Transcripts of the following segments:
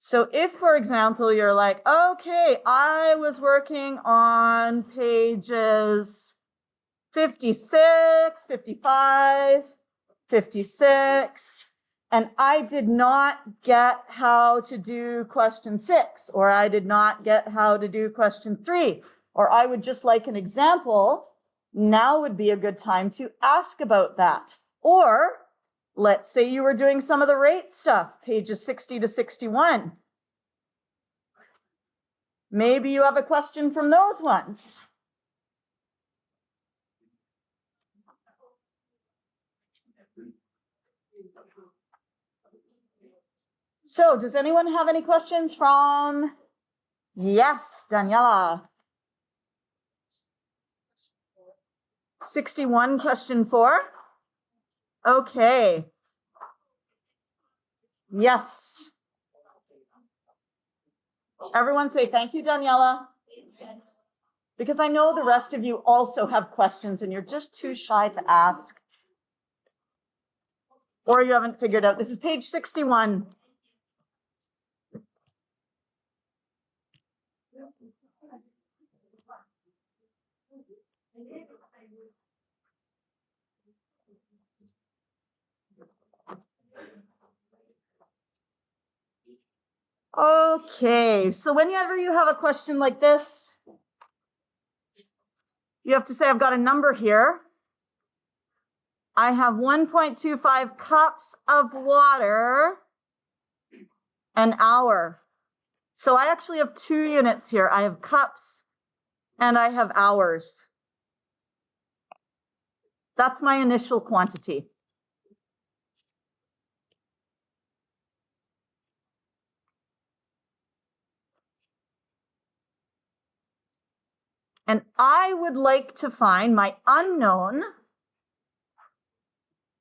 So if, for example, you're like, okay, I was working on pages 56, 55, 56, and I did not get how to do question 6, or I did not get how to do question 3, or I would just like an example, now would be a good time to ask about that. Or let's say you were doing some of the rate stuff, pages 60 to 61. Maybe you have a question from those ones. So does anyone have any questions from? Yes, Daniela. 61, question 4. Okay. Yes. Everyone say thank you, Daniela. Because I know the rest of you also have questions and you're just too shy to ask. Or you haven't figured out. This is page 61. Okay, so whenever you have a question like this, you have to say, I've got a number here. I have 1.25 cups of water an hour. So I actually have 2 units here. I have cups and I have hours. That's my initial quantity. And I would like to find my unknown,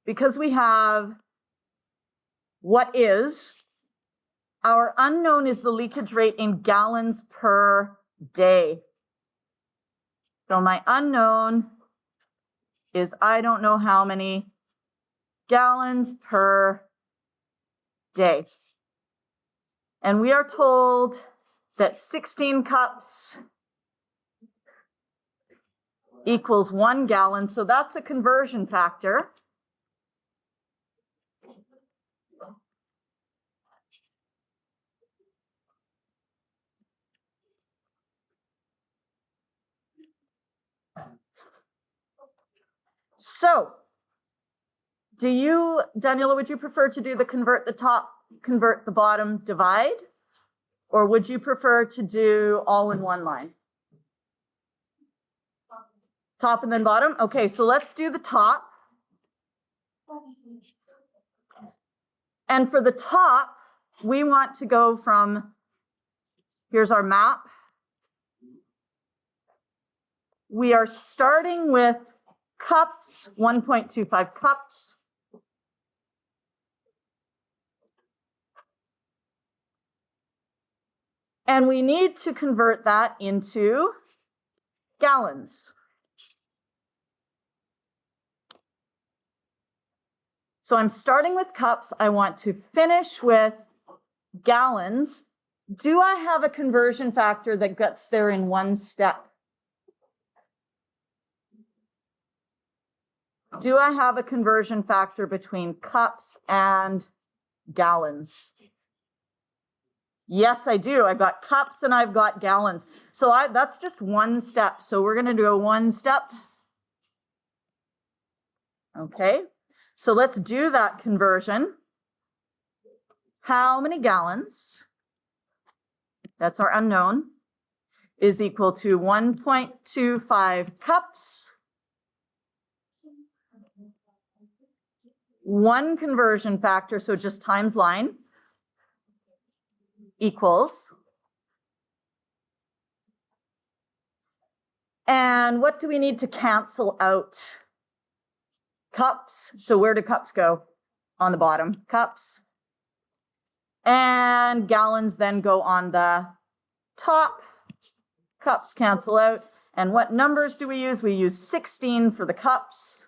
because we have what is. Our unknown is the leakage rate in gallons per day. So my unknown is I don't know how many gallons per day. And we are told that 16 cups equals 1 gallon. So that's a conversion factor. So do you, Daniela, would you prefer to do the convert the top, convert the bottom, divide? Or would you prefer to do all in one line? Top and then bottom? Okay, so let's do the top. And for the top, we want to go from, here's our map. We are starting with cups, 1.25 cups. And we need to convert that into gallons. So I'm starting with cups. I want to finish with gallons. Do I have a conversion factor that gets there in one step? Do I have a conversion factor between cups and gallons? Yes, I do. I've got cups and I've got gallons. So that's just one step. So we're going to do a one step. Okay, so let's do that conversion. How many gallons, that's our unknown, is equal to 1.25 cups. One conversion factor, so just times line, equals. And what do we need to cancel out? Cups. So where do cups go? On the bottom, cups. And gallons then go on the top. Cups cancel out. And what numbers do we use? We use 16 for the cups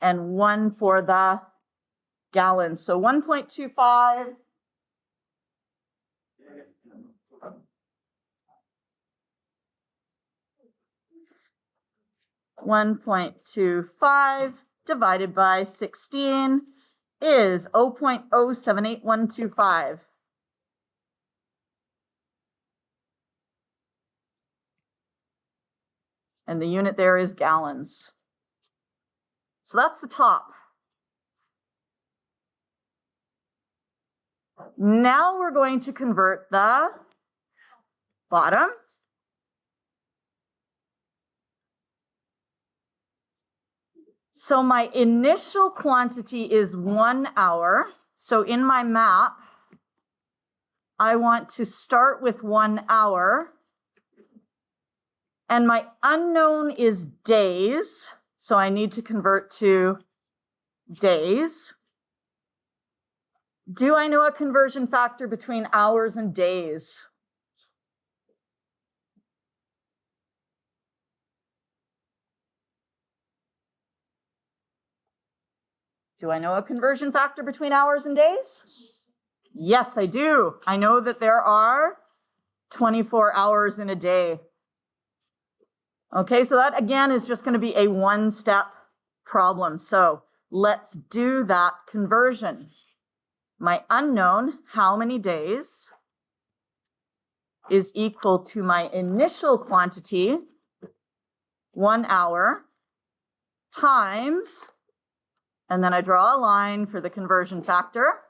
and 1 for the gallons. So 1.25 $1.25 divided by 16 is 0.078125. And the unit there is gallons. So that's the top. Now we're going to convert the bottom. So my initial quantity is 1 hour. So in my map, I want to start with 1 hour. And my unknown is days. So I need to convert to days. Do I know a conversion factor between hours and days? Do I know a conversion factor between hours and days? Yes, I do. I know that there are 24 hours in a day. Okay, so that again is just going to be a one-step problem. So let's do that conversion. My unknown, how many days, is equal to my initial quantity, 1 hour, times, and then I draw a line for the conversion factor.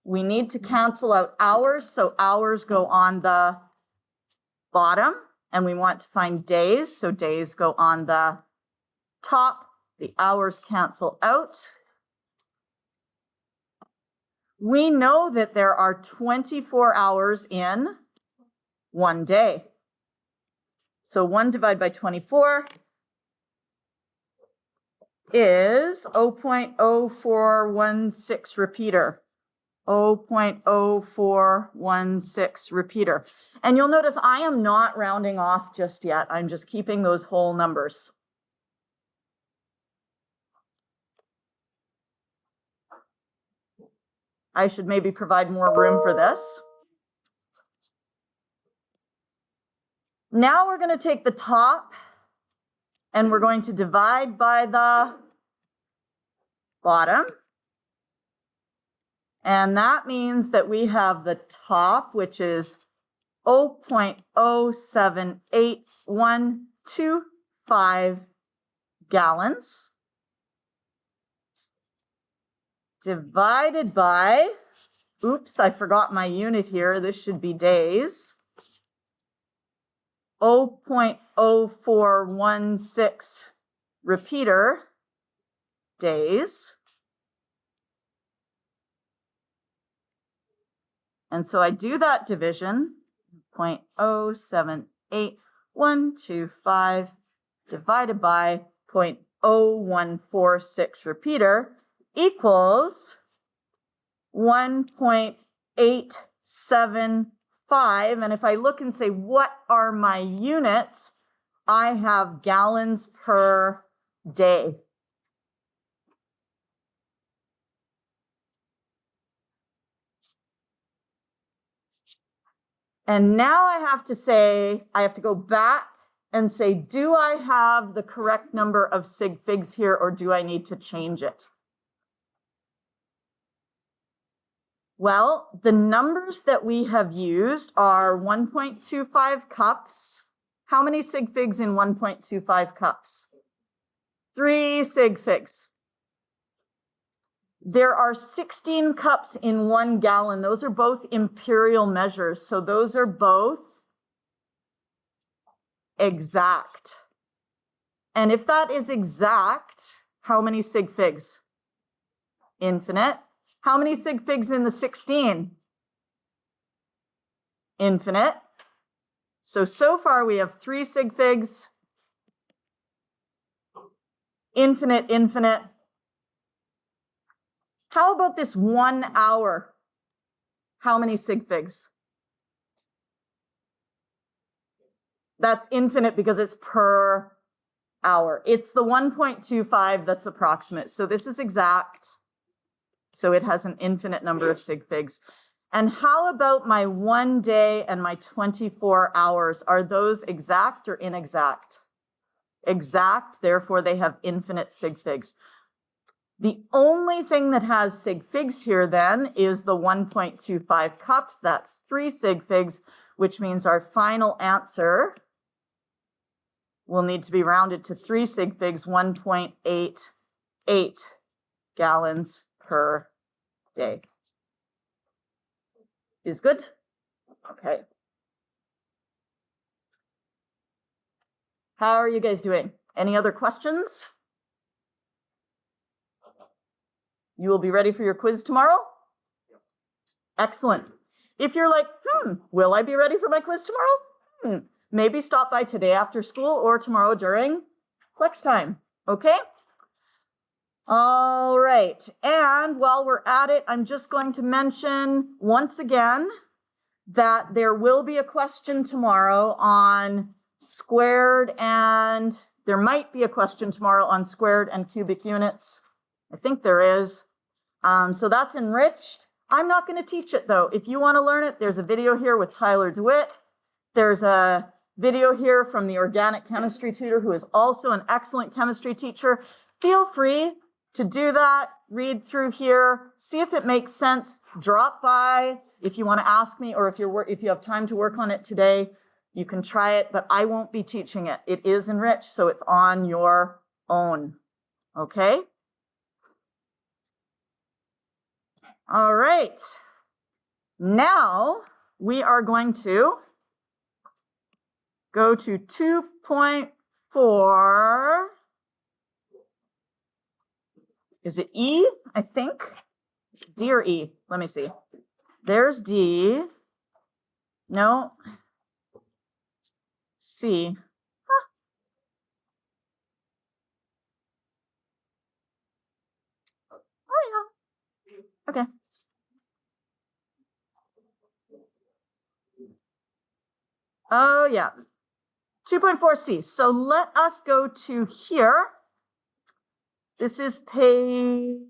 We need to cancel out hours, so hours go on the bottom, and we want to find days, so days go on the top. The hours cancel out. We know that there are 24 hours in one day. So 1 divided by 24 is 0.0416 repeater. 0.0416 repeater. And you'll notice I am not rounding off just yet. I'm just keeping those whole numbers. I should maybe provide more room for this. Now we're going to take the top and we're going to divide by the bottom. And that means that we have the top, which is 0.078125 gallons, divided by, oops, I forgot my unit here. This should be days. 0.0416 repeater days. And so I do that division, 0.078125 divided by 0.0146 repeater equals 1.875. And if I look and say, what are my units? I have gallons per day. And now I have to go back and say, do I have the correct number of sig figs here, or do I need to change it? Well, the numbers that we have used are 1.25 cups. How many sig figs in 1.25 cups? 3 sig figs. There are 16 cups in 1 gallon. Those are both imperial measures. So those are both exact. And if that is exact, how many sig figs? Infinite. How many sig figs in the 16? Infinite. So far we have 3 sig figs. Infinite, infinite. How about this 1 hour? How many sig figs? That's infinite because it's per hour. It's the 1.25 that's approximate. So this is exact. So it has an infinite number of sig figs. And how about my 1 day and my 24 hours? Are those exact or inexact? Exact, therefore they have infinite sig figs. The only thing that has sig figs here then is the 1.25 cups. That's 3 sig figs, which means our final answer will need to be rounded to 3 sig figs, 1.88 gallons per day. Is good? Okay. How are you guys doing? Any other questions? You will be ready for your quiz tomorrow? Excellent. If you're like, will I be ready for my quiz tomorrow? Maybe stop by today after school or tomorrow during flex time, okay? All right, and while we're at it, I'm just going to mention once again that there will be a question tomorrow on squared, and there might be a question tomorrow on squared and cubic units. I think there is. So that's enriched. I'm not going to teach it though. If you want to learn it, there's a video here with Tyler DeWitt. There's a video here from the organic chemistry tutor who is also an excellent chemistry teacher. Feel free to do that, read through here, see if it makes sense. Drop by if you want to ask me, or if you have time to work on it today, you can try it, but I won't be teaching it. It is enriched, so it's on your own. Okay? All right. Now we are going to go to 2.4. Is it E, I think? D or E? Let me see. There's D. No. C. Huh. Oh, yeah. Okay. Oh, yeah. 2.4C. So let us go to here. This is page...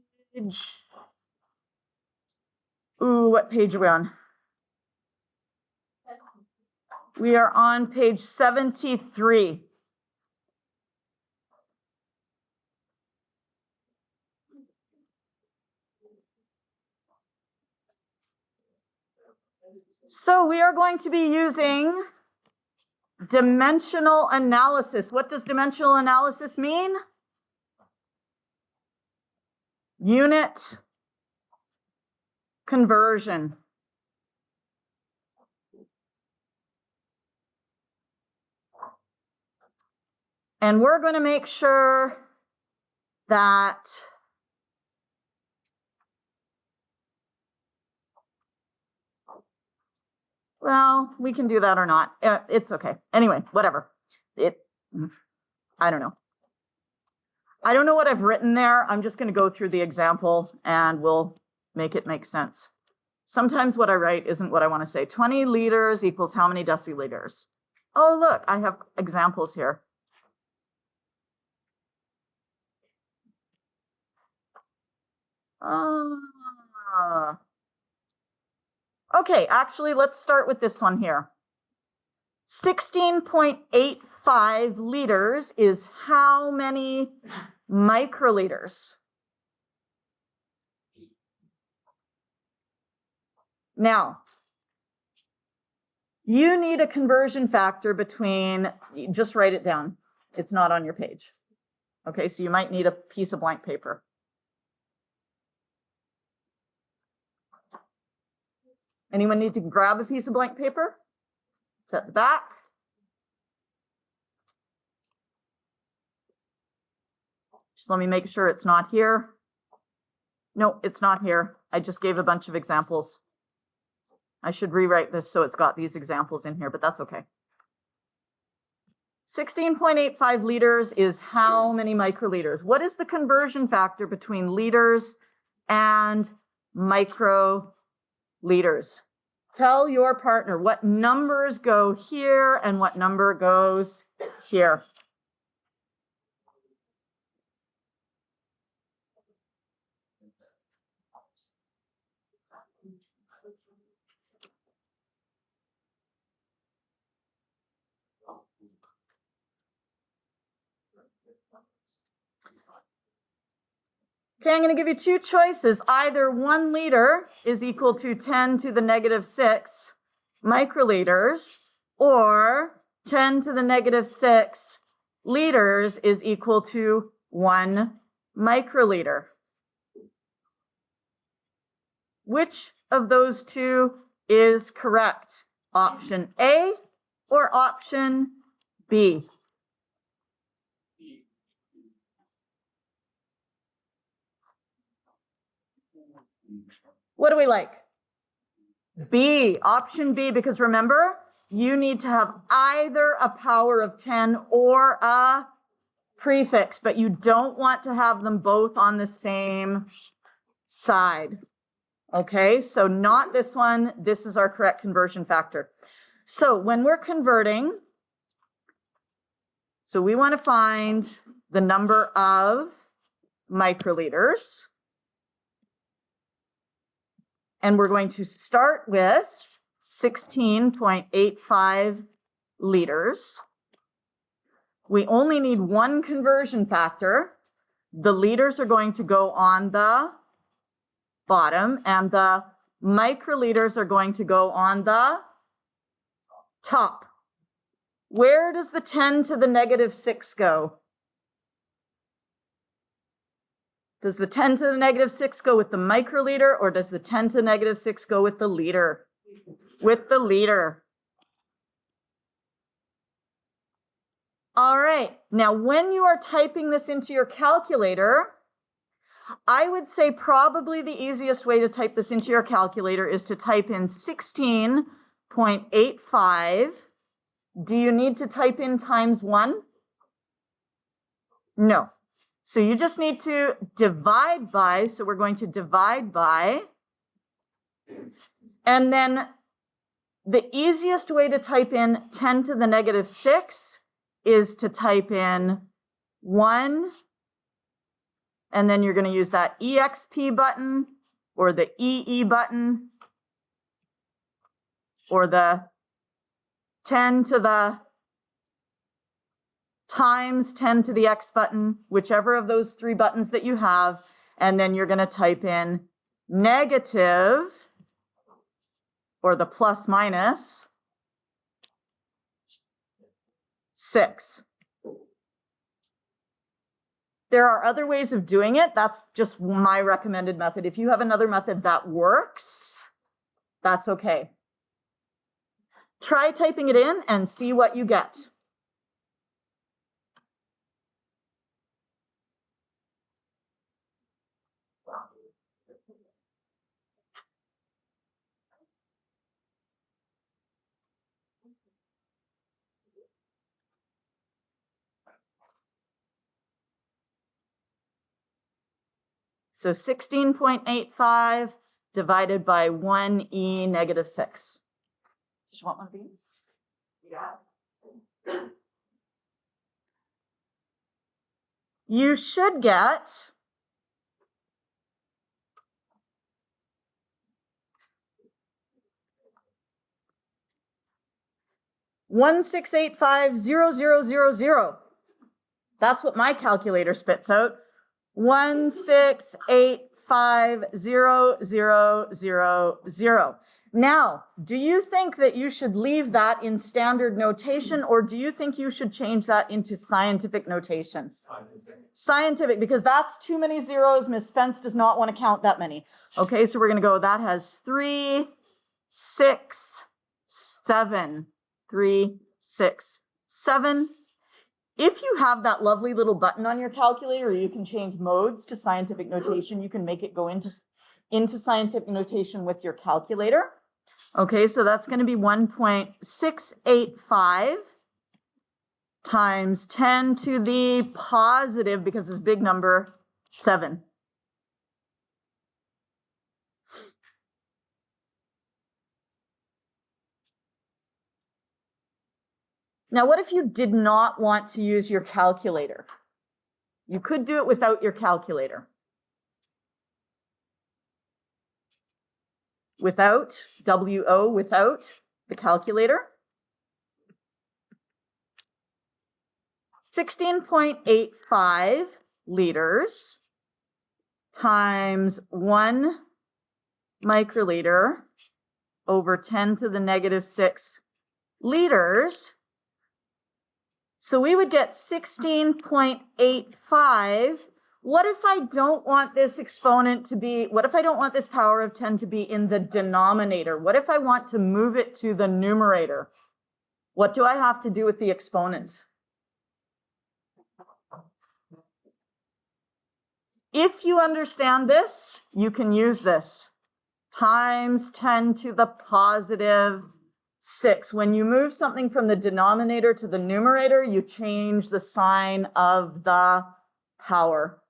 Ooh, what page are we on? We are on page 73. So we are going to be using dimensional analysis. What does dimensional analysis mean? Unit conversion. And we're going to make sure that well, we can do that or not. It's okay. Anyway, whatever. I don't know. I don't know what I've written there. I'm just going to go through the example and we'll make it make sense. Sometimes what I write isn't what I want to say. 20 liters equals how many deciliters? Oh, look, I have examples here. Okay, actually, let's start with this one here. 16.85 liters is how many microliters? Now, you need a conversion factor between, just write it down. It's not on your page. Okay, so you might need a piece of blank paper. Anyone need to grab a piece of blank paper? It's at the back. Just let me make sure it's not here. No, it's not here. I just gave a bunch of examples. I should rewrite this so it's got these examples in here, but that's okay. 16.85 liters is how many microliters? What is the conversion factor between liters and microliters? Tell your partner what numbers go here and what number goes here. Okay, I'm going to give you two choices. Either 1 liter is equal to 10 to the negative 6 microliters, or 10 to the negative 6 liters is equal to 1 microliter. Which of those two is correct? Option A or option B? What do we like? B, option B, because remember, you need to have either a power of 10 or a prefix, but you don't want to have them both on the same side. Okay, so not this one. This is our correct conversion factor. So when we're converting, so we want to find the number of microliters. And we're going to start with 16.85 liters. We only need one conversion factor. The liters are going to go on the bottom, and the microliters are going to go on the top. Where does the 10 to the negative 6 go? Does the 10 to the negative 6 go with the microliter, or does the 10 to the negative 6 go with the liter? With the liter. All right, now when you are typing this into your calculator, I would say probably the easiest way to type this into your calculator is to type in 16.85. Do you need to type in times 1? No. So you just need to divide by, so we're going to divide by, and then the easiest way to type in 10 to the negative 6 is to type in 1, and then you're going to use that EXP button, or the EE button, or the 10 to the times 10 to the X button, whichever of those three buttons that you have, and then you're going to type in negative, or the plus minus, 6. There are other ways of doing it. That's just my recommended method. If you have another method that works, that's okay. Try typing it in and see what you get. So 16.85 divided by 1e negative 6. Did you want one of these? Yeah. You should get 1685000. That's what my calculator spits out. 1685000. Now, do you think that you should leave that in standard notation, or do you think you should change that into scientific notation? Scientific, because that's too many zeros. Ms. Spence does not want to count that many. Okay, so we're going to go, that has 3, 6, 7. 3, 6, 7. If you have that lovely little button on your calculator, you can change modes to scientific notation. You can make it go into scientific notation with your calculator. Okay, so that's going to be 1.685 times 10 to the positive, because it's big number, 7. Now, what if you did not want to use your calculator? You could do it without your calculator. Without, W-O, without the calculator. 16.85 liters times 1 microliter over 10 to the negative 6 liters. So we would get 16.85. What if I don't want this exponent to be, what if I don't want this power of 10 to be in the denominator? What if I want to move it to the numerator? What do I have to do with the exponent? If you understand this, you can use this. Times 10 to the positive 6. When you move something from the denominator to the numerator, you change the sign of the power.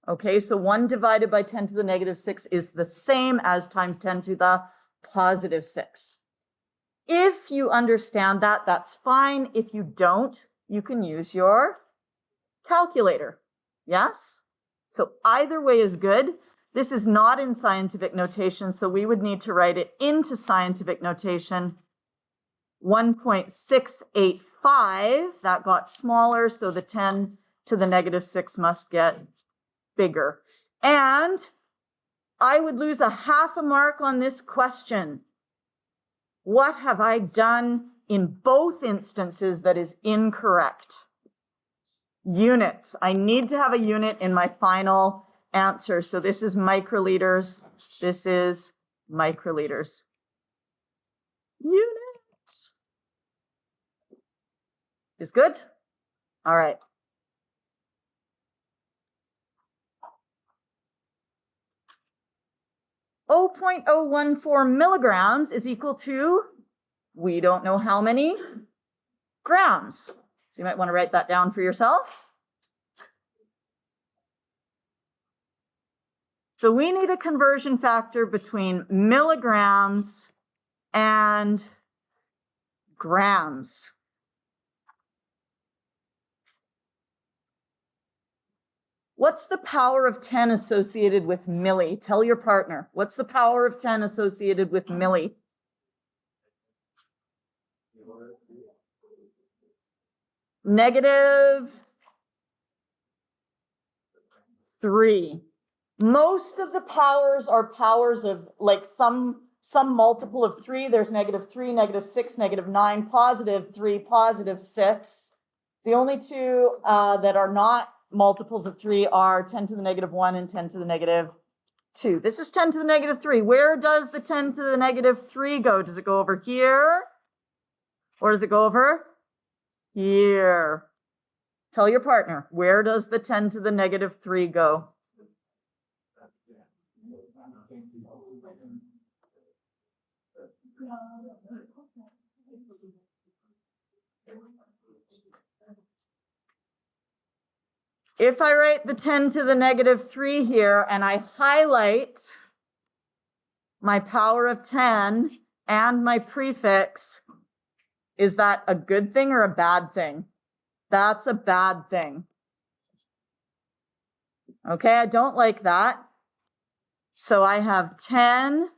Okay, so 1 divided by 10 to the negative 6 is the same as times 10 to the positive 6. If you understand that, that's fine. If you don't, you can use your calculator. Yes? So either way is good. This is not in scientific notation, so we would need to write it into scientific notation. 1.685, that got smaller, so the 10 to the negative 6 must get bigger. And I would lose a half a mark on this question. What have I done in both instances that is incorrect? Units. I need to have a unit in my final answer. So this is microliters. This is microliters. Unit is good. All right. .014 milligrams is equal to, we don't know how many grams. So you might want to write that down for yourself. So we need a conversion factor between milligrams and grams. What's the power of 10 associated with milli? Tell your partner. What's the power of 10 associated with milli? -3. Most of the powers are powers of like some multiple of 3. There's -3, -6, -9, +3, +6. The only two that are not multiples of 3 are 10 to the -1 and 10 to the -2. This is 10 to the -3. Where does the 10 to the -3 go? Does it go over here? Or does it go over here? Tell your partner, where does the 10 to the -3 go? If I write the 10 to the -3 here and I highlight my power of 10 and my prefix, is that a good thing or a bad thing? That's a bad thing. Okay, I don't like that. So I have 10,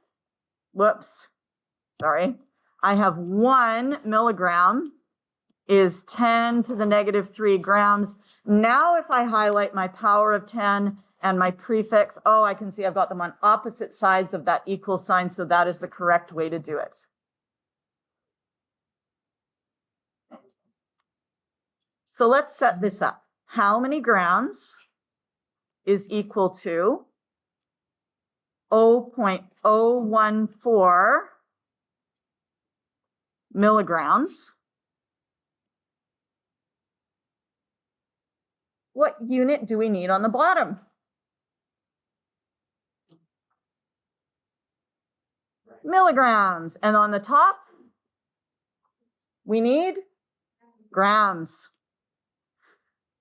I have 1 milligram is 10 to the -3 grams. Now if I highlight my power of 10 and my prefix, oh, I can see I've got them on opposite sides of that equal sign, so that is the correct way to do it. So let's set this up. How many grams is equal to 0.014 milligrams? What unit do we need on the bottom? Milligrams. And on the top, we need grams.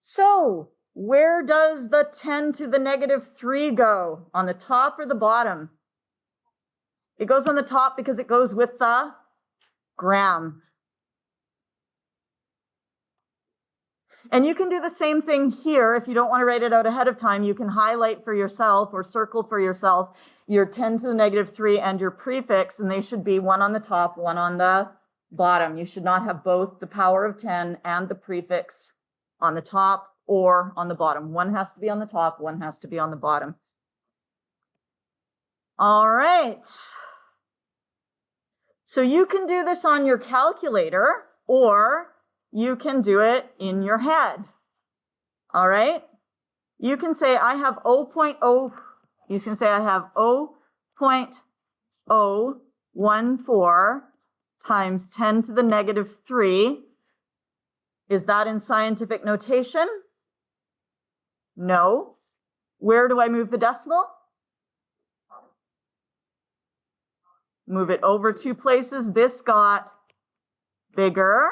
So where does the 10 to the -3 go? On the top or the bottom? It goes on the top because it goes with the gram. And you can do the same thing here. If you don't want to write it out ahead of time, you can highlight for yourself or circle for yourself your 10 to the -3 and your prefix, and they should be one on the top, one on the bottom. You should not have both the power of 10 and the prefix on the top or on the bottom. One has to be on the top, one has to be on the bottom. All right. So you can do this on your calculator or you can do it in your head. All right. You can say I have 0.0, you can say I have 0.014 times 10 to the negative 3. Is that in scientific notation? No. Where do I move the decimal? Move it over 2 places. This got bigger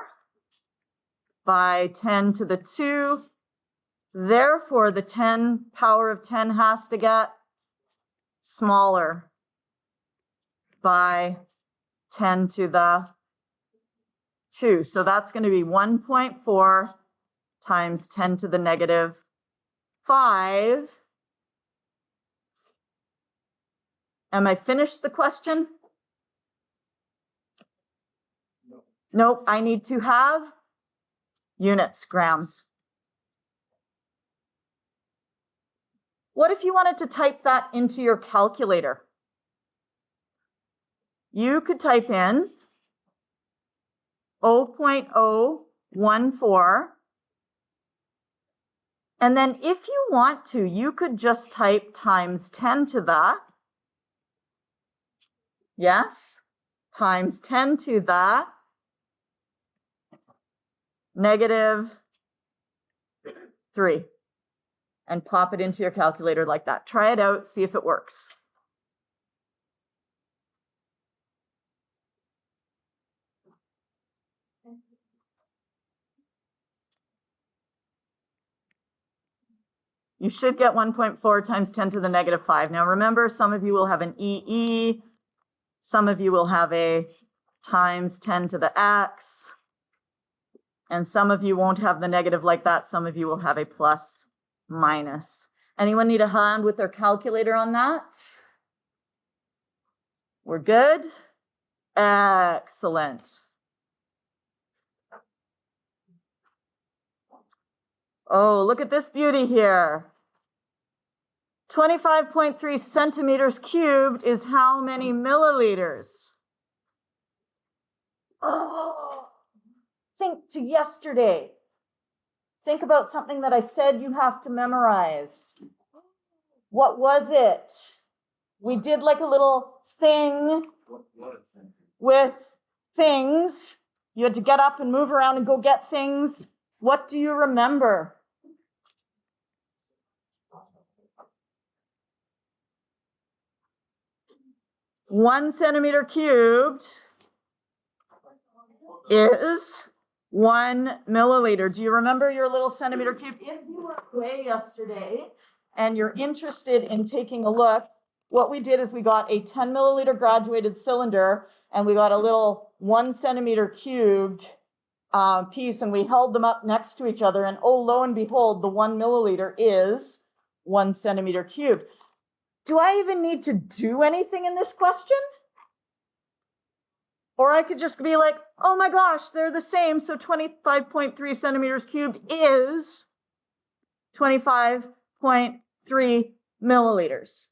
by 10 to the 2. Therefore, the 10 power of 10 has to get smaller by 10 to the 2. So that's going to be 1.4 times 10 to the negative 5. Am I finished the question? No. Nope, I need to have units, grams. What if you wanted to type that into your calculator? You could type in 0.014, and then if you want to, you could just type times 10 to the, yes, times 10 to the negative 3. And pop it into your calculator like that. Try it out, see if it works. You should get 1.4 times 10 to the negative 5. Now remember, some of you will have an EE, some of you will have a times 10 to the X, and some of you won't have the negative like that. Some of you will have a plus minus. Anyone need a hand with their calculator on that? We're good? Excellent. Oh, look at this beauty here. 25.3 centimeters cubed is how many milliliters? Oh, think to yesterday. Think about something that I said you have to memorize. What was it? We did like a little thing with things. You had to get up and move around and go get things. What do you remember? One centimeter cubed is 1 milliliter. Do you remember your little centimeter cube? If you were away yesterday and you're interested in taking a look, what we did is we got a 10 milliliter graduated cylinder and we got a little 1 centimeter cubed piece and we held them up next to each other, and oh, lo and behold, the 1 milliliter is 1 centimeter cubed. Do I even need to do anything in this question? Or I could just be like, oh my gosh, they're the same. So 25.3 centimeters cubed is 25.3 milliliters.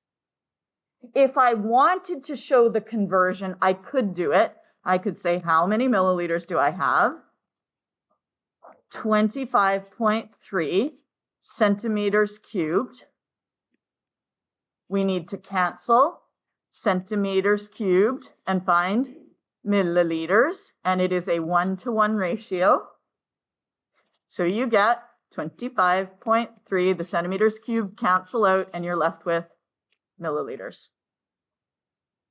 If I wanted to show the conversion, I could do it. I could say, how many milliliters do I have? 25.3 centimeters cubed. We need to cancel centimeters cubed and find milliliters, and it is a 1-to-1 ratio. So you get 25.3, the centimeters cubed cancel out, and you're left with milliliters.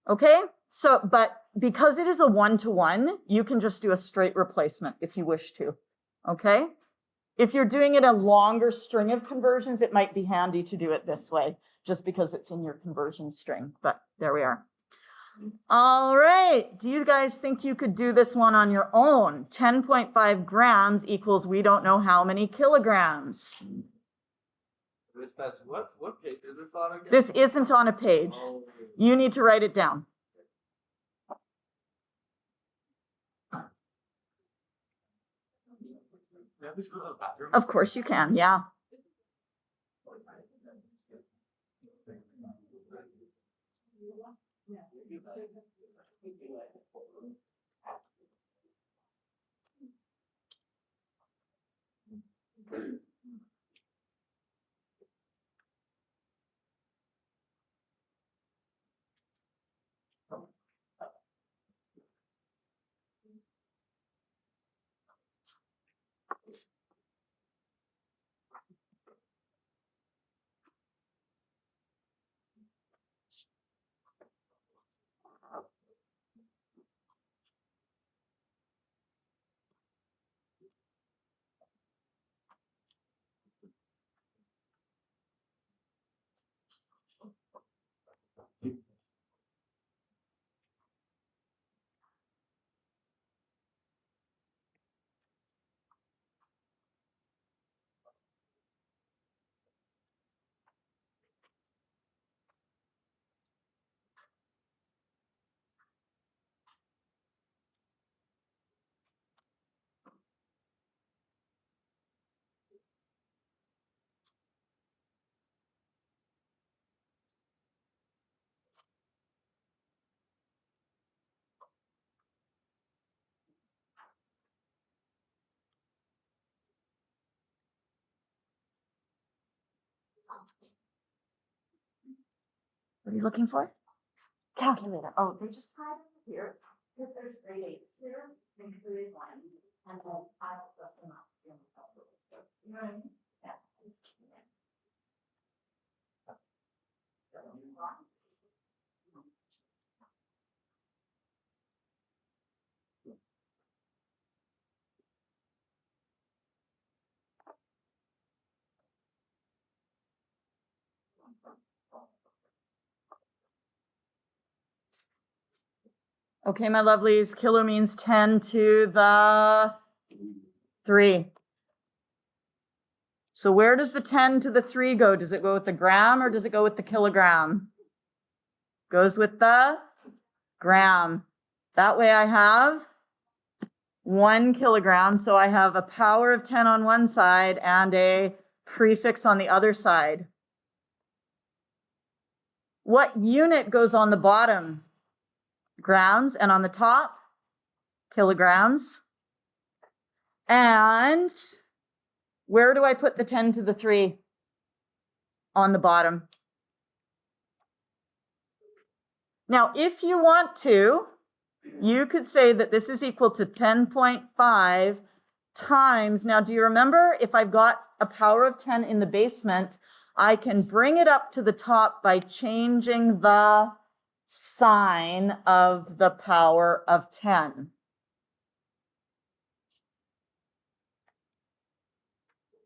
Okay, so, but because it is a 1-to-1, you can just do a straight replacement if you wish to, okay? If you're doing it a longer string of conversions, it might be handy to do it this way, just because it's in your conversion string, but there we are. All right, do you guys think you could do this one on your own? 10.5 grams equals we don't know how many kilograms. What page is this on again? This isn't on a page. You need to write it down. Yeah, please go to the bathroom. Of course you can, yeah. What are you looking for? Calculator. Oh, they just had it here because there's grade 8s here in grade 1, and then I just not seeing the calculator. You know what I mean? Yeah. Okay, my lovelies, kilo means 10 to the 3. So where does the 10 to the 3 go? Does it go with the gram or does it go with the kilogram? Goes with the gram. That way I have 1 kilogram. So I have a power of 10 on one side and a prefix on the other side. What unit goes on the bottom? Grams, and on the top, kilograms. And where do I put the 10 to the 3? On the bottom. Now, if you want to, you could say that this is equal to 10.5 times. Now, do you remember if I've got a power of 10 in the basement, I can bring it up to the top by changing the sign of the power of 10.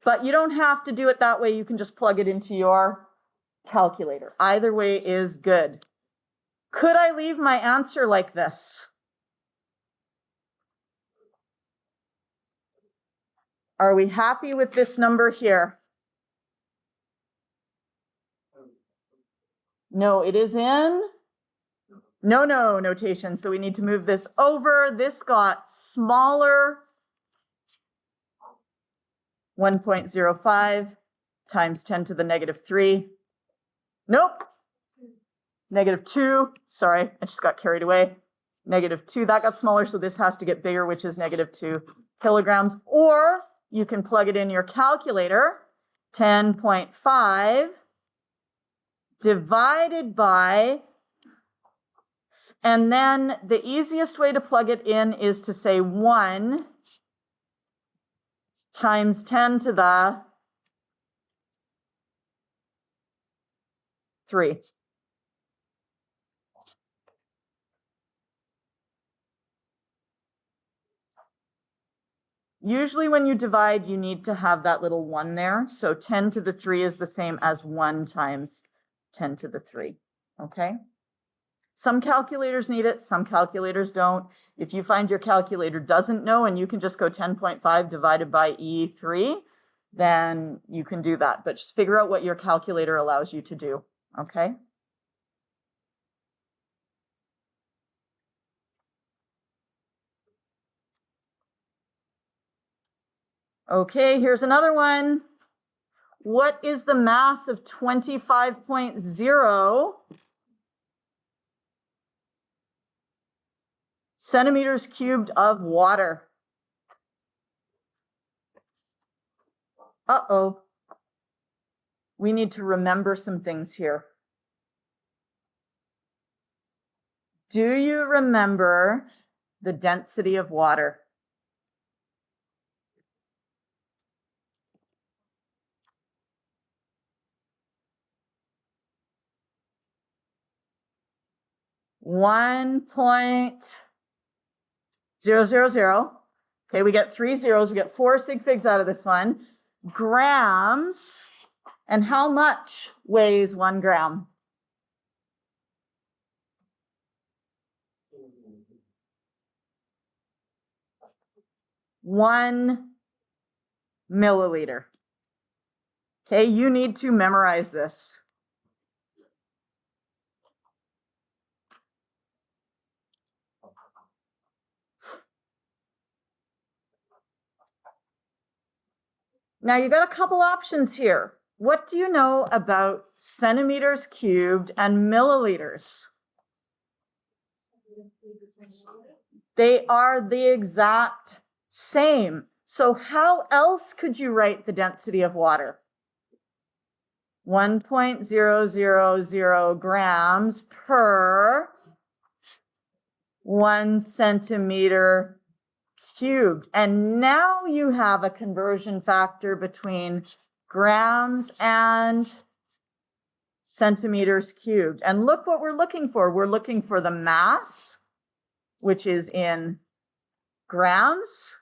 But you don't have to do it that way. You can just plug it into your calculator. Either way is good. Could I leave my answer like this? Are we happy with this number here? No, it is in no notation. So we need to move this over. This got smaller. 1.05 times 10 to the negative 3. Nope. Negative 2. Sorry, I just got carried away. Negative 2. That got smaller, so this has to get bigger, which is negative 2 kilograms. Or you can plug it in your calculator. 10.5 divided by, and then the easiest way to plug it in is to say 1 times 10 to the 3. Usually when you divide, you need to have that little 1 there. So 10 to the 3 is the same as 1 times 10 to the 3, okay? Some calculators need it, some calculators don't. If you find your calculator doesn't know and you can just go 10.5 divided by E3, then you can do that. But just figure out what your calculator allows you to do, okay? Okay, here's another one. What is the mass of 25.0 centimeters cubed of water? Uh-oh. We need to remember some things here. Do you remember the density of water? (1.000). Okay, we get 3 zeros. We get 4 sig figs out of this one. Grams. And how much weighs 1 gram? 1 milliliter. Okay, you need to memorize this. Now you got a couple options here. What do you know about centimeters cubed and milliliters? They are the exact same. So how else could you write the density of water? 1.000 grams per 1 centimeter cubed. And now you have a conversion factor between grams and centimeters cubed. And look what we're looking for. We're looking for the mass, which is in grams,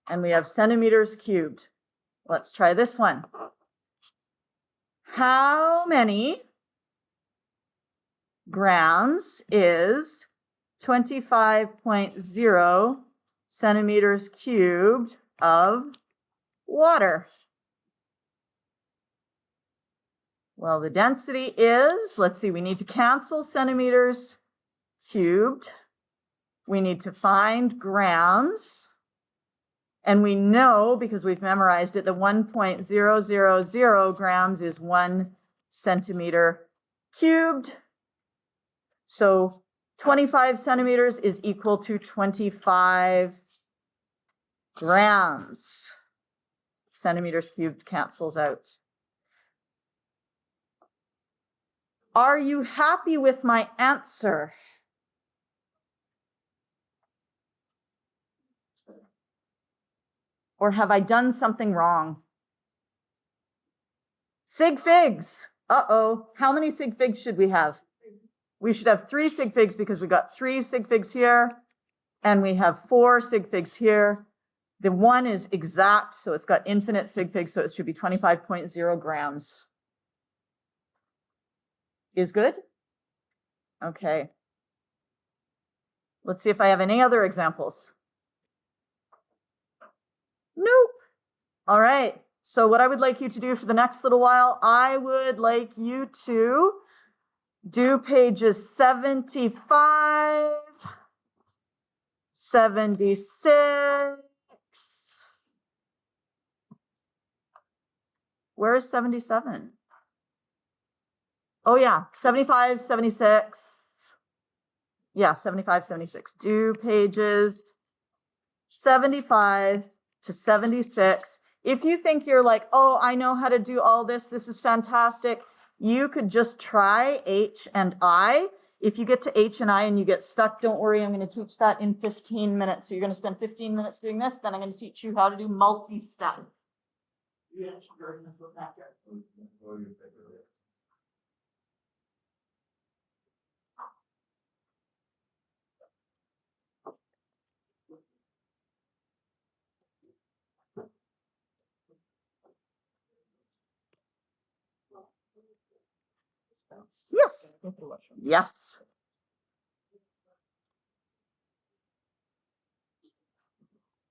and we have centimeters cubed. Let's try this one. How many grams is 25.0 centimeters cubed of water? Well, the density is, let's see, we need to cancel centimeters cubed. We need to find grams. And we know, because we've memorized it, that 1.000 grams is 1 centimeter cubed. So 25 centimeters is equal to 25 grams. Centimeters cubed cancels out. Are you happy with my answer? Or have I done something wrong? Sig figs. Uh-oh. How many sig figs should we have? We should have 3 sig figs because we got 3 sig figs here, and we have 4 sig figs here. The one is exact, so it's got infinite sig figs, so it should be 25.0 grams. Is good? Okay. Let's see if I have any other examples. Nope. All right. So what I would like you to do for the next little while, I would like you to do pages 75, 76. Where is 77? Oh yeah, 75, 76. Yeah, 75, 76. Do pages 75 to 76. If you think you're like, oh, I know how to do all this, this is fantastic, you could just try H and I. If you get to H and I and you get stuck, don't worry, I'm going to teach that in 15 minutes. So you're going to spend 15 minutes doing this, then I'm going to teach you how to do multi-step. Yes. Yes.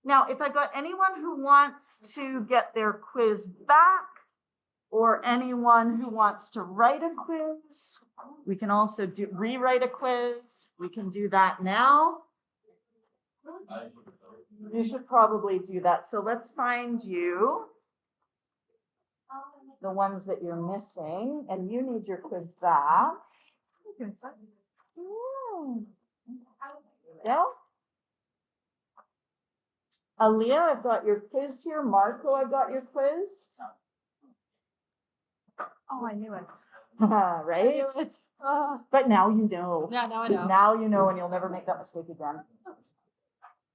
Now, if I got anyone who wants to get their quiz back, or anyone who wants to write a quiz, we can also rewrite a quiz. We can do that now. You should probably do that. So let's find you the ones that you're missing, and you need your quiz back. Yeah. Aaliyah, I've got your quiz here. Marco, I've got your quiz. Oh, I knew it. Right? But now you know. Yeah, now I know. Now you know, and you'll never make that mistake again.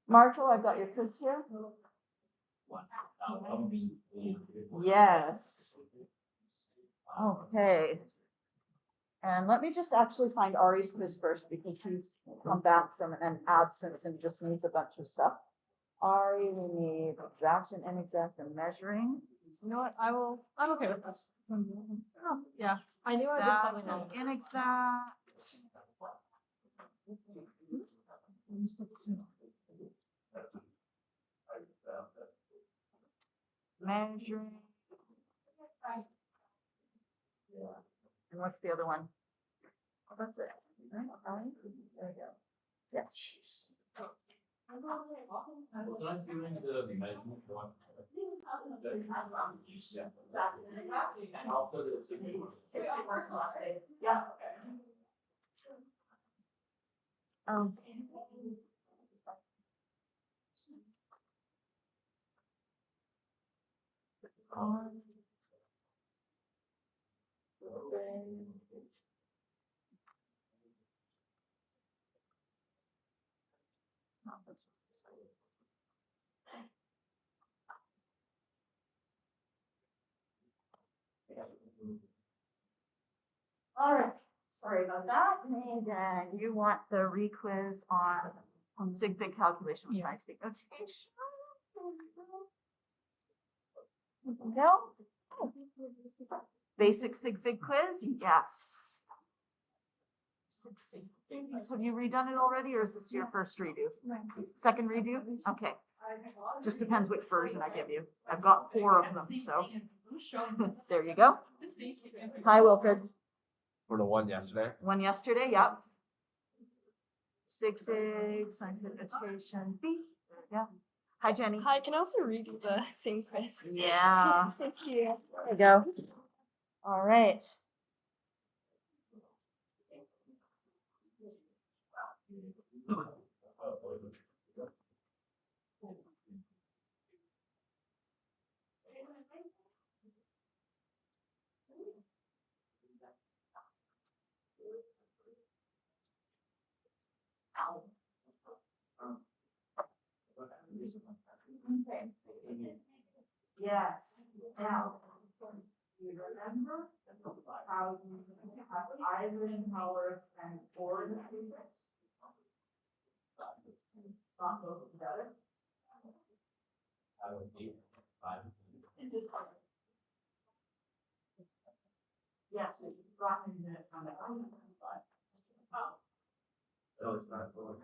Marco, I've got your quiz here. Yes. Okay. And let me just actually find Ari's quiz first because he's come back from an absence and just needs a bunch of stuff. Ari, we need exact and inexact and measuring. You know what? I'm okay with this. Oh, yeah. I knew I did Exact something wrong. and inexact. Measuring. And what's the other one? Oh, that's it. Right? Ari? There we go. Yes. Was I doing the measurement one? And also the signature. Yeah. All right, sorry about that. And then you want the requiz on sig fig calculation with Yeah. science fig notation. No? Basic sig fig quiz? Yes. Sig fig. Have you redone it already, or is this your first redo? Second redo? Okay. Just depends which version I give you. I've got 4 of them, so there you go. Hi, Wilfred. For the one yesterday? One yesterday, yep. Sig fig, science fig notation, B. Yeah. Hi, Jenny. Hi, can I also redo the same quiz? Yeah. Thank you. There you go. All right. Okay. Yes. Now, do you remember how you have Eisenhower and Ford matrix? Not both together. I would be 5. Yes, we got in minutes on that. So it's not 4.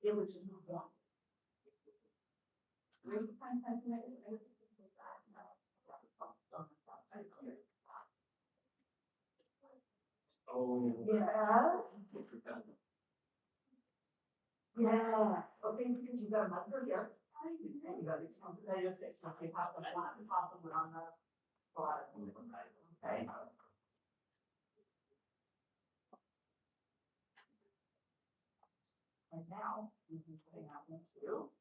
It was just one. Oh. Yes. Yes. Okay, because you got a number here. And you got the negative 6, you have the top of it on the bottom. Okay. And now, you can put out one too.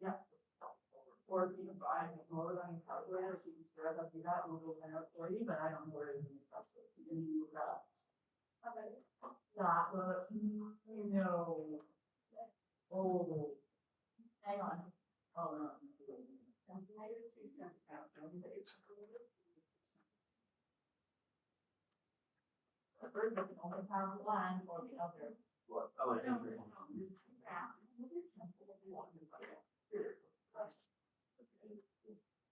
Yeah. Or if you can buy a motor on your calculator, if you can spread up, do that, we'll go find out for you, but I don't know where it is in your calculator. You can look that up. That was, no. Oh. Hang on. Oh, no. The bird can only have one or the other. What? Oh, it's in here.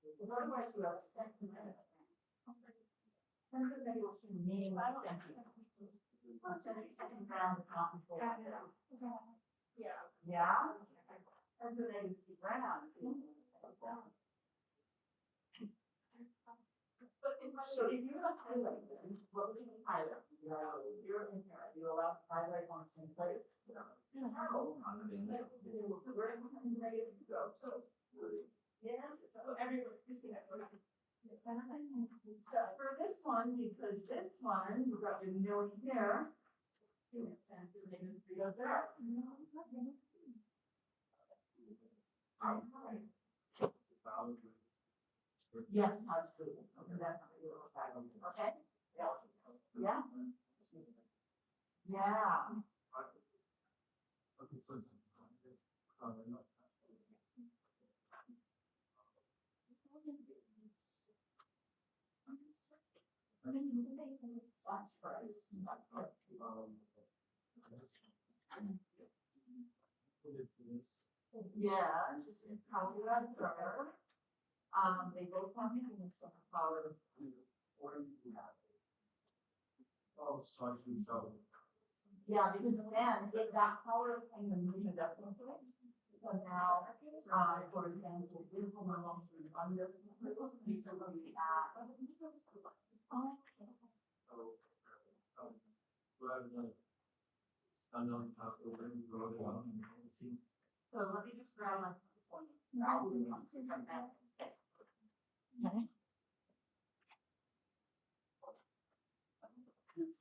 Because otherwise you have sentiment. Sentiment means sentiment. A second round is not before. Yeah. Yeah? Sentiment is round. So if you were to highlight them, what would you highlight? one because this one, you've got your million here. It makes sense to make it 3 there. Yes, that's true. Okay, that's not your back. Okay? Yeah? Yeah. Okay, so it's, That's first. Yes, probably right there. They both have some power. oh, so I should show. Yeah, because then if that power thing, the movement does influence. So now, for example, this will no longer be under, these are going to be at. Oh. Unknown possible, road along, see. So let me just grab my phone. I'll do it like that. Okay.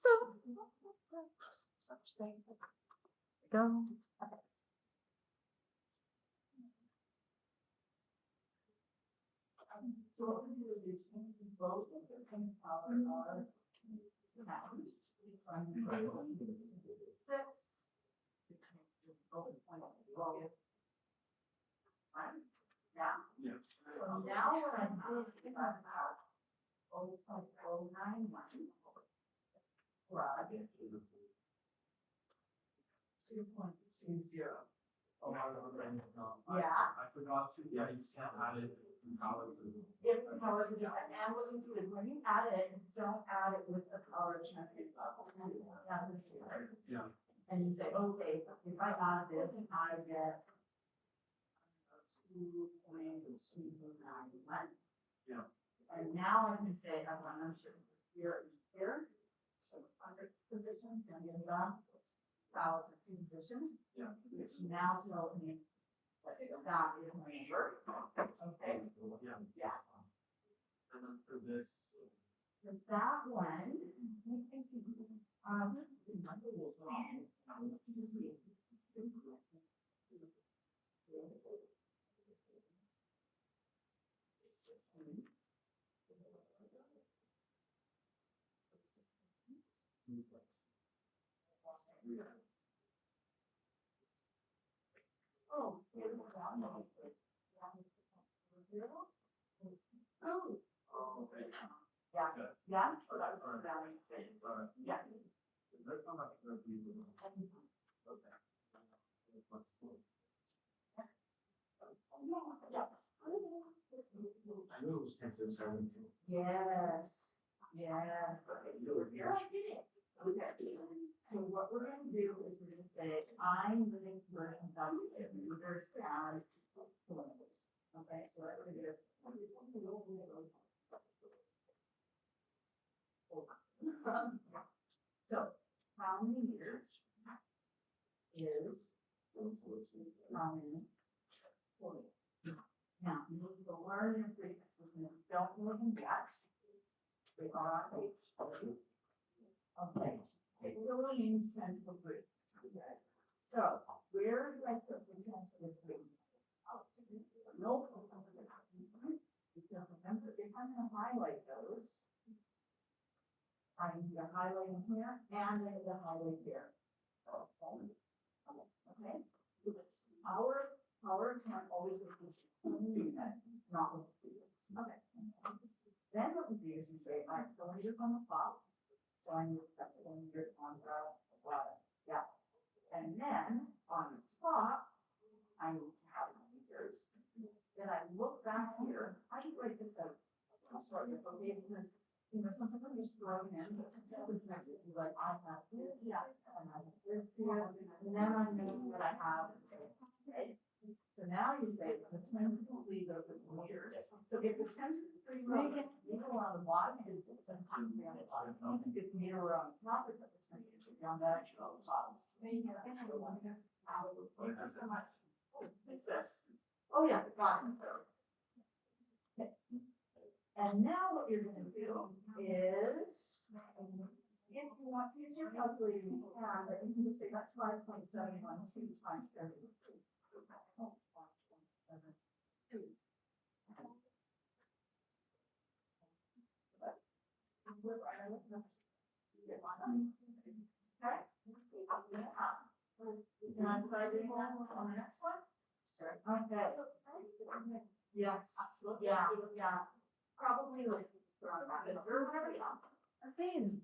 So. Such thing. Go. So what we do is we change both of the same power are pound. Six. Which makes this open point low. Right? Yeah. Yeah. So now what I have is I have 0.091 plus 2.20. Oh, Yeah. I forgot to, yeah, you can't add it in columns. If, however, and what you do is when you add it, don't add it with the power transfer level. Yeah. And you say, okay, if I add this, I get 2.291. Yeah. And now I can say I want to insert here and here. So hundredths position, and get the thousandths position. Yeah. Which now tells me that is my number. Okay. Yeah. Yeah. And then for this. For that one, oh, here's one. Zero. Oh. Oh, okay. Yeah, Yes. yeah, so that was Alright. down in state. Alright. Yeah. There's not much for people. Okay. I knew it was 10 to 7. Yes, yes. Okay, so we're here. I did it. Okay, so what we're gonna do is we're gonna say, I'm living version value reverse as kilometers. Okay, so what we're gonna do is. So, how many meters is how many? 40. Now, you need to learn your frequencies, and if you don't know them yet, we are on page 30. Okay, particular means 10 to the 3. Okay. So, where do I put the 10 to the 3? Nope. Because remember, if I'm going to highlight those, I need to highlight them here and I need to highlight here. Okay, so it's power can always repeat unit, not with the figures. Okay. Then what we do is we say, all right, kilometers on the top, so I need to set kilometers on the bottom. Yeah. And then on the top, I need to have meters. Then I look back here, I can write this out. I'm sorry, okay, because sometimes I'm just throwing in, but sometimes it's next, it's like, I have this, yeah, and I have this here, and then I know what I have. Okay. So now you say the 10 to 3 goes with meters. So if the 10 to 3 goes with meter on the bottom, it's 10 to 3 on the bottom. If meter on the top, it's 10 to 3 on the actual bottom. Thank you so much. What's this? Oh, yeah, the bottom. Okay. And now what you're going to do is Technically, you can, but you can just say that's 5.712 times 10 to the 3. Oh, 5.72. Okay. Can I try doing that on the next one? Sure. Okay. Yes. Yeah, yeah. Probably like, or whatever, yeah. A scene.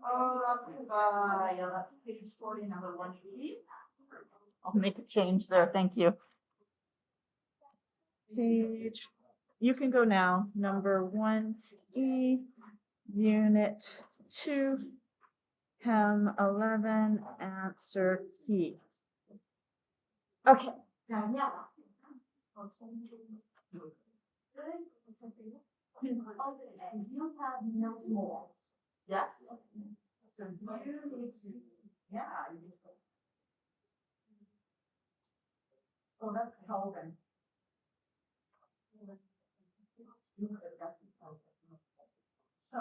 Oh, yeah, that's page 40, number 1E. I'll make a change there, thank you. Page, you can go now, number 1E, unit 2, Chem 11, answer key. Okay. Daniela. You have no moles. Yes. So you need to, yeah. You just. Oh, that's Kelvin. So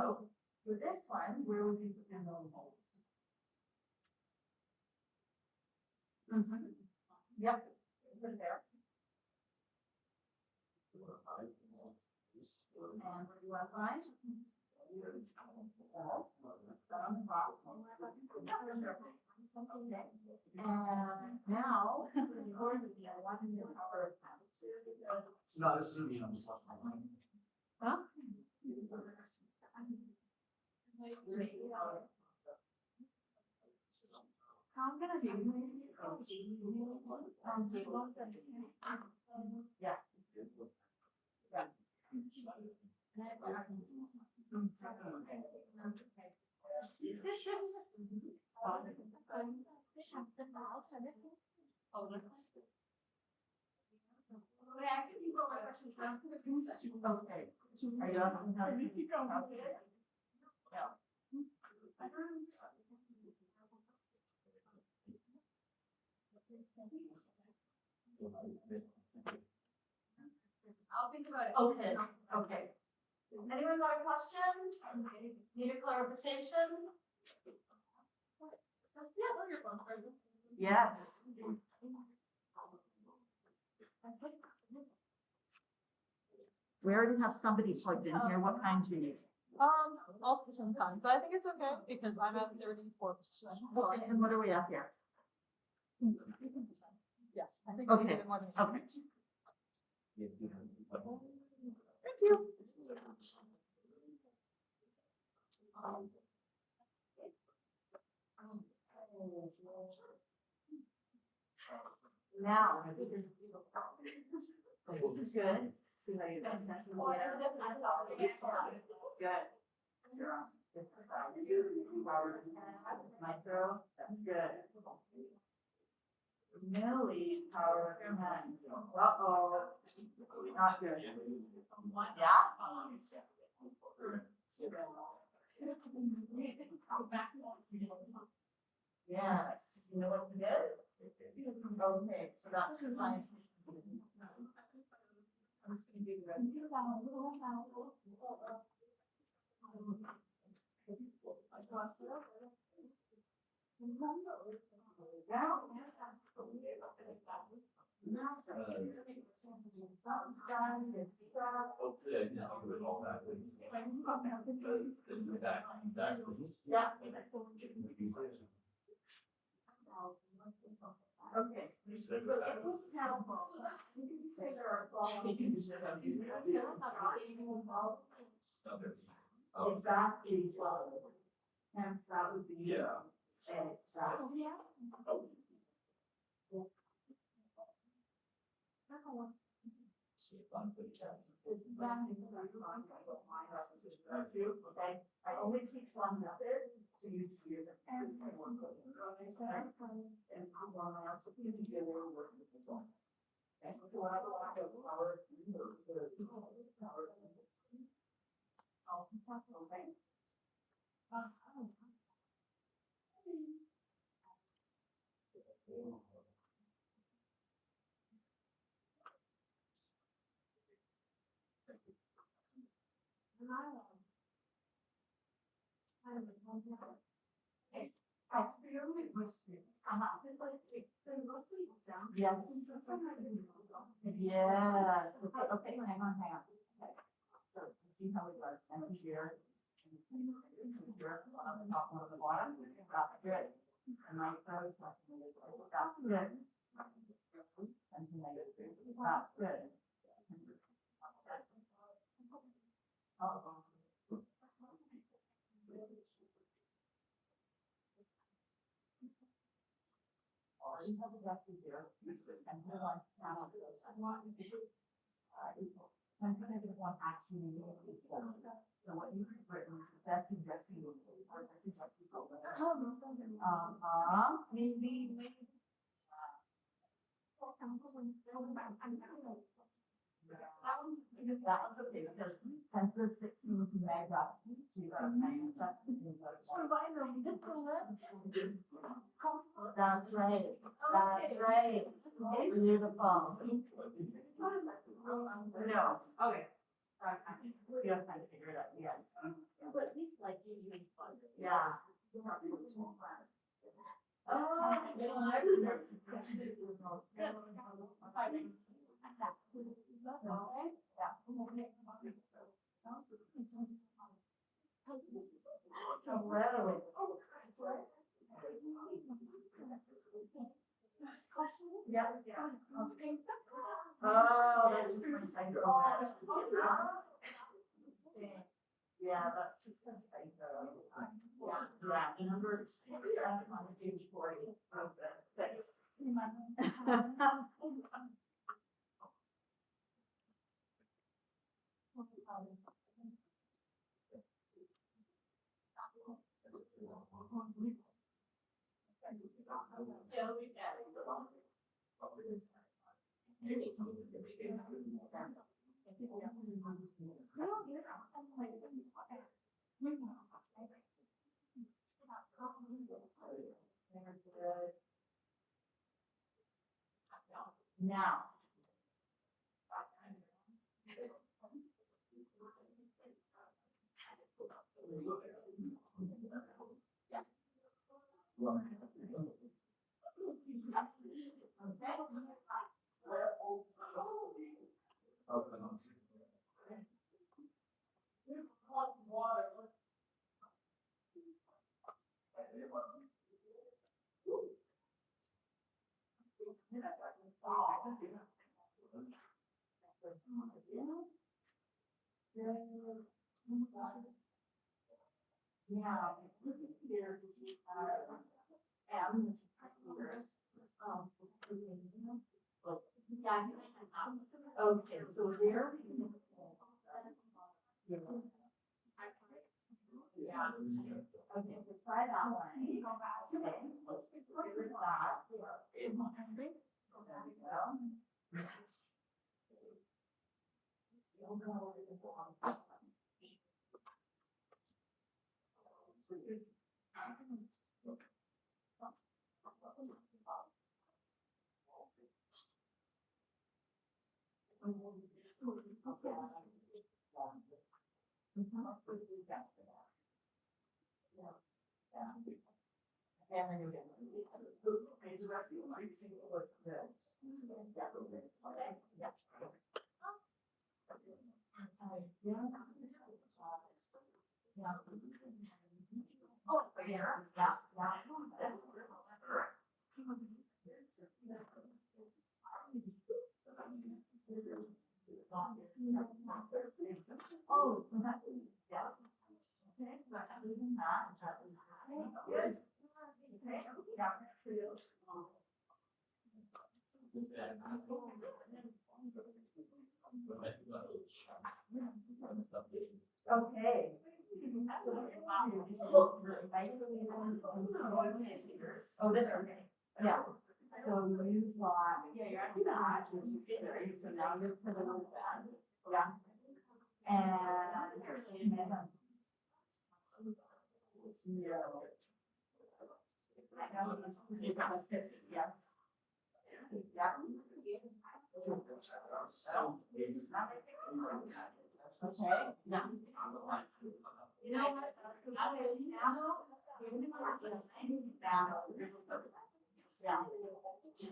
with this one, where would you put in the moles? Yep, put it there. And what do you want to find? And now, importantly, I want to know power of house. No, this isn't me, I'm just watching. Huh? I'm gonna do. Yeah. Okay. Are you asking how to keep going? Yeah. I'll think about it. Okay, okay. Anyone got a question? Need a clarification? Yes. We already have somebody plugged in here. What kind do you need? Also sometimes, but I think it's okay because I'm at 34%. Okay, and what are we at here? Yes, I think. Okay, more than okay. Thank you. Now. This is good. Good. Micro, that's good. Millie, power of 10. Uh-oh. Not good. Yeah? Yes. You know what we did? Okay, so that's the science. I'm just gonna do the rest. Hopefully I can help with all that. Yeah. Okay. So if you count, you can say there are 12. Exactly 12. Hence that would be. Yeah. Exactly. Okay, I only teach one method, so you use it. And I'm one else, you can do it work with this one. Okay, so I have a lot of power. Okay. Yes. Yeah. Okay, hang on. Okay. So see how it goes. And here. Here, one on the top, one on the bottom. That's good. And my throat, that's good. And that's good. Or you have the rest of here. And hold on. Now. So I'm gonna give one actually is this. So what you've written is Bessie dressing room or Bessie dressing room. Maybe. That one's okay because 10 to the 16 is mega. So you got that's right. That's right. Beautiful. No. Okay. You have time to figure it out. Yes. But at least like usually fun. Yeah. Yeah. Oh, that's just my psycho. Yeah, that's just a psycho. Yeah, number on page 40. Thanks. Now. Yeah, here, okay, so there. Yeah. Okay, so try that one. Okay, let's get rid of that. There we go. Oh, yeah, yeah, yeah. Oh, that, yeah. Okay, but other than that, that is good. Okay. Oh, this one. Yeah. So you got. Yeah, you're at that. So now you're putting on that. Yeah. And. No. You got a 6, yes. Yeah. Okay? Now. You know what? Yeah. Good,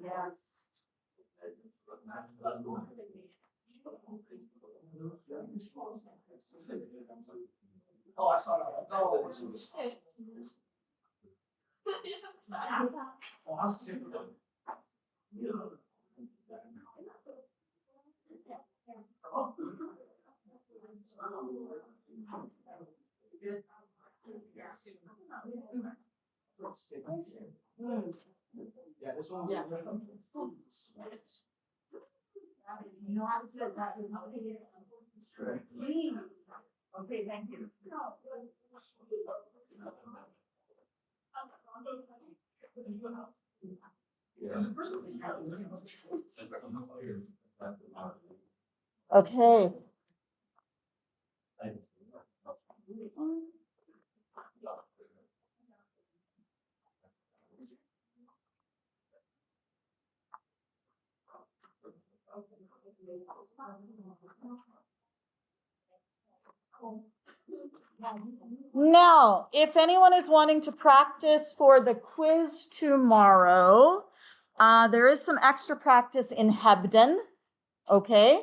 yes. Oh, I saw that. Oh, it was a mistake. Oh, I was thinking of- Yeah, this one. Yeah. You know, I said that. Okay, thank you. Okay. Now, if anyone is wanting to practice for the quiz tomorrow, there is some extra practice in Hebden, okay?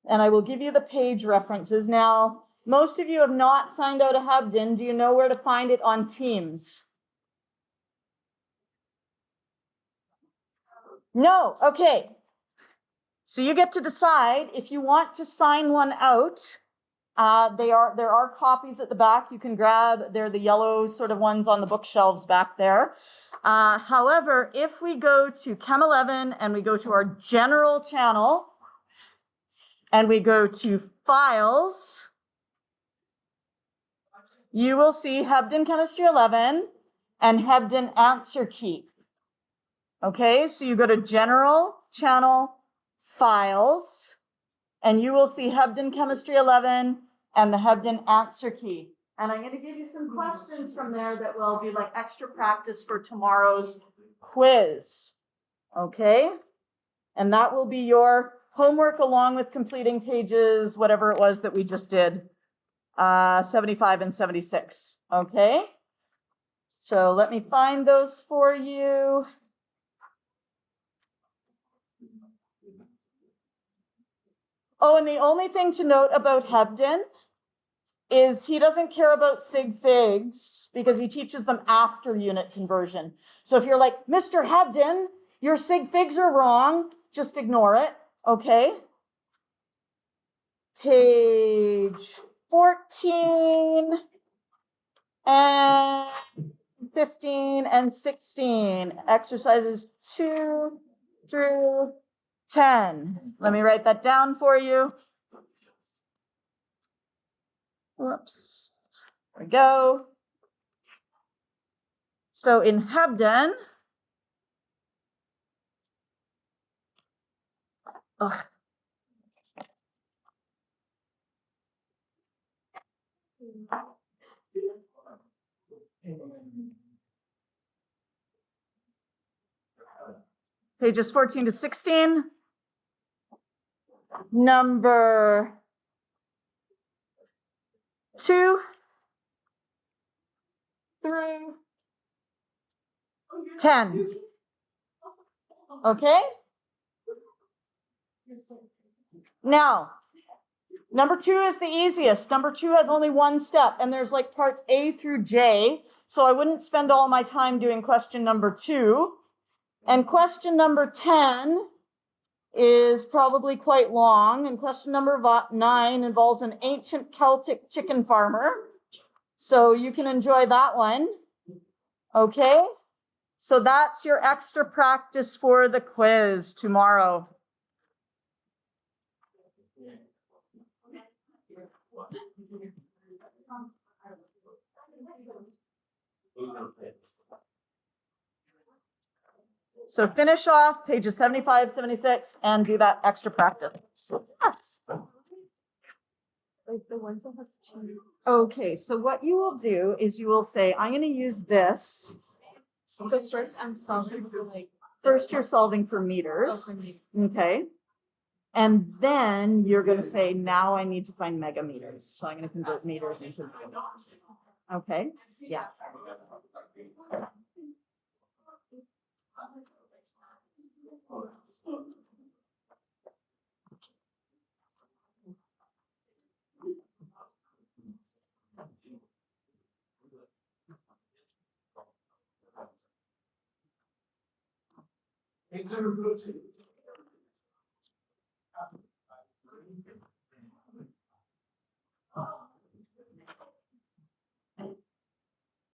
And I will give you the page references. Now, most of you have not signed out of Hebden. Do you know where to find it on Teams? No, okay. So you get to decide if you want to sign one out. There are copies at the back you can grab. They're the yellow sort of ones on the bookshelves back there. However, if we go to Chem 11 and we go to our general channel and we go to files, you will see Hebden Chemistry 11 and Hebden Answer Key. Okay, so you go to general channel files and you will see Hebden Chemistry 11 and the Hebden Answer Key. And I'm going to give you some questions from there that will be like extra practice for tomorrow's quiz. Okay? And that will be your homework along with completing pages, whatever it was that we just did, 75 and 76. Okay? So let me find those for you. Oh, and the only thing to note about Hebden is he doesn't care about sig figs because he teaches them after unit conversion. So if you're like, Mr. Hebden, your sig figs are wrong, just ignore it, okay? Page 14 and 15 and 16, exercises 2 through 10. Let me write that down for you. Whoops. There we go. So in Hebden, pages 14 to 16, number 2 through 10. Okay? Now, number 2 is the easiest. Number 2 has only one step, and there's like parts A through J, so I wouldn't spend all my time doing question number 2. And question number 10 is probably quite long, and question number 9 involves an ancient Celtic chicken farmer. So you can enjoy that one. Okay? So that's your extra practice for the quiz tomorrow. So finish off pages 75, 76, and do that extra practice. Yes. Like the ones that have two. Okay, so what you will do is you will say, I'm going to use this So first I'm solving for like. First, you're solving for Oh, meters, for me. okay? And then you're gonna say, now I need to find megameters. So I'm gonna convert meters into megameters. Okay, yeah. Ain't never good to